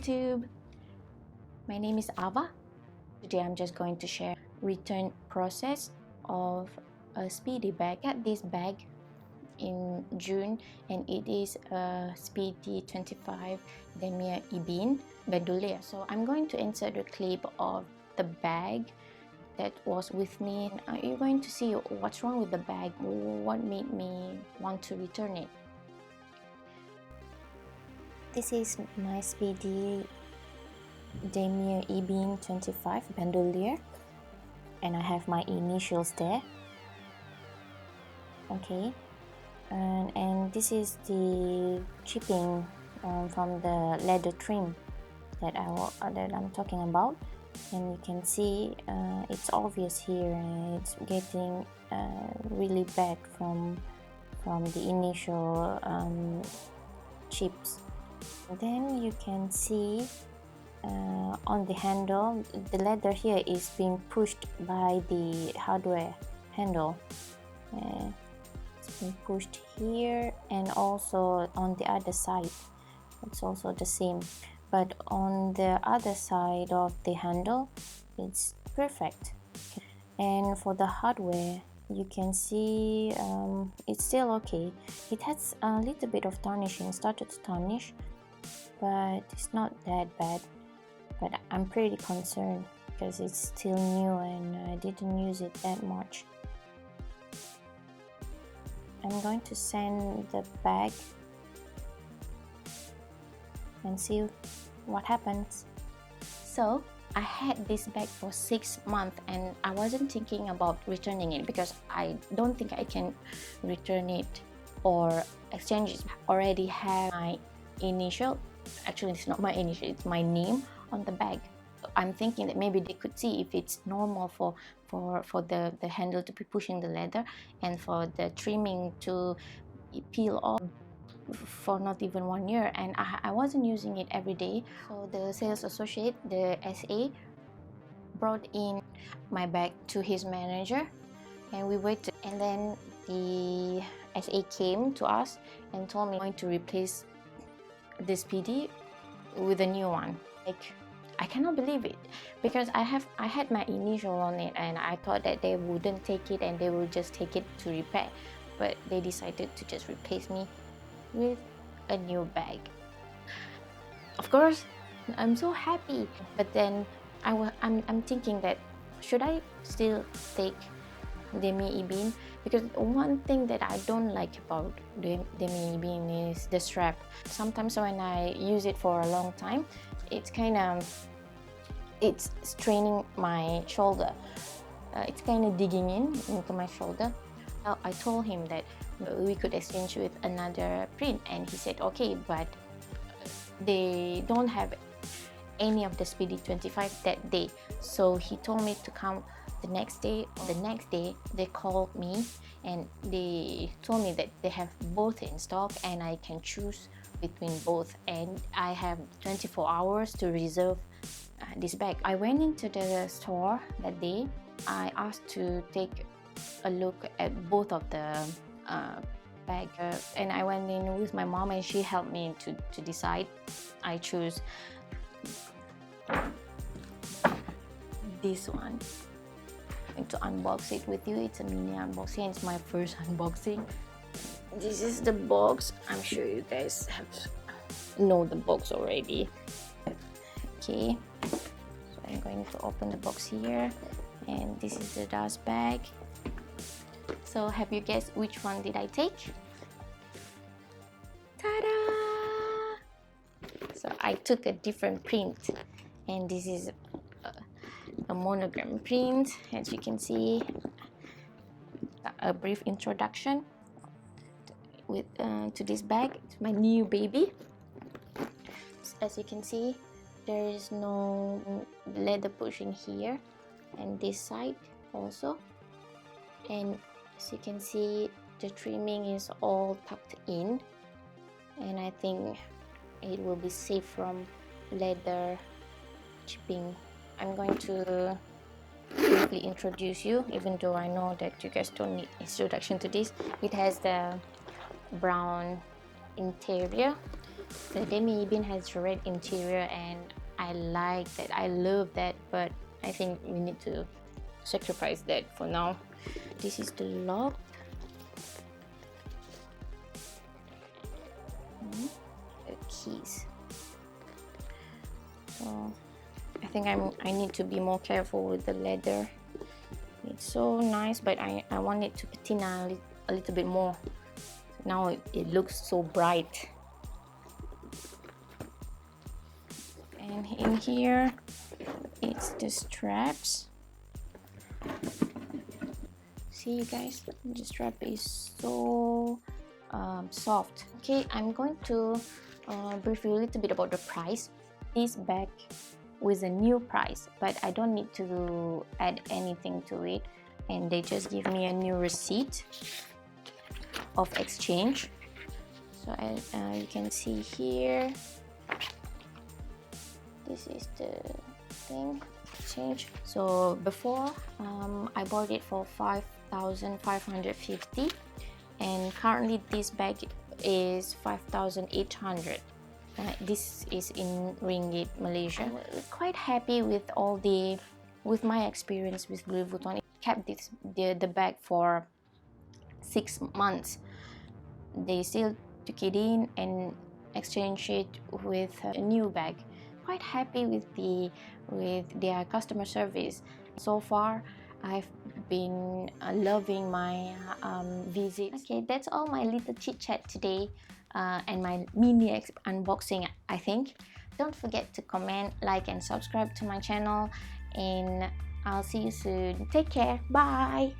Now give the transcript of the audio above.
YouTube! My name is Ava. Today I'm just going to share return process of a Speedy bag. I got this bag in June and it is a Speedy 25 Demier Ibin bandolier. So I'm going to insert a clip of the bag that was with me. You're going to see what's wrong with the bag, what made me want to return it. This is my Speedy Demier Ibin 25 bandolier, and I have my initials there. Okay, and this is the chipping from the leather trim that I'm talking about, and you can see it's obvious here. It's getting really bad from the initial chips. Then you can see on the handle, the leather here is being pushed by the hardware handle. It's being pushed here, and also on the other side it's also the same, but on the other side of the handle it's perfect. And for the hardware, you can see it's still okay. It has a little bit of tarnishing, started to tarnish, but it's not that bad. But I'm pretty concerned because it's still new and I didn't use it that much. I'm going to sand the bag and see what happens. So I had this bag for 6 months and I wasn't thinking about returning it because I don't think I can return it or exchange it. I already have my initial, actually it's not my initial, it's my name on the bag. I'm thinking that maybe they could see if it's normal for the handle to be pushing the leather and for the trimming to peel off for not even 1 year, and I wasn't using it every day. So the sales associate, the SA, brought in my bag to his manager and we waited, and then the SA came to us and told me I'm going to replace the Speedy with a new one. Like, I cannot believe it because I had my initial on it and I thought that they wouldn't take it and they will just take it to repair, but they decided to just replace me with a new bag. Of course, I'm so happy, but then I'm thinking that should I still take Demier Ibin? Because one thing that I don't like about Demier Ibin is the strap. Sometimes when I use it for a long time, it's straining my shoulder. It's kind of digging into my shoulder. I told him that we could exchange with another print, and he said okay, but they don't have any of the Speedy 25 that day. So he told me to come the next day. The next day they called me and they told me that they have both in stock and I can choose between both, and I have 24 hours to reserve this bag. I went into the store that day. I asked to take a look at both of the bag, and I went in with my mom and she helped me to decide. I choose this one. I'm going to unbox it with you. It's a mini unboxing. It's my first unboxing. This is the box. I'm sure you guys know the box already. Okay, so I'm going to open the box here, and this is the dust bag. So have you guessed which one did I take? Ta-da! So I took a different print, and this is a monogram print. As you can see, a brief introduction to this bag. It's my new baby. As you can see, there is no leather pushing here and this side also, and as you can see, the trimming is all tucked in, and I think it will be safe from leather chipping. I'm going to briefly introduce you, even though I know that you guys don't need introduction to this. It has the brown interior The demi bin has red interior and I like that, I love that, but I think we need to sacrifice that for now. This is the lock. The keys. So I think I need to be more careful with the leather. It's so nice, but I want it to patina a little bit more. Now it looks so bright. And in here, it's the straps. See you guys, the strap is so soft. Okay, I'm going to brief you a little bit about the price. This bag with a new price, but I don't need to add anything to it, and they just give me a new receipt of exchange. So you can see here, this is the thing, exchange. So before I bought it for 5,550, and currently this bag is 5,800. This is in ringgit Malaysia. I'm quite happy with my experience with Louis Vuitton. I kept the bag for 6 months. They still took it in and exchanged it with a new bag. Quite happy with their customer service. So far, I've been loving my visit. Okay, that's all my little chit chat today. And my mini unboxing, I think. Don't forget to comment, like and subscribe to my channel, and I'll see you soon. Take care. Bye.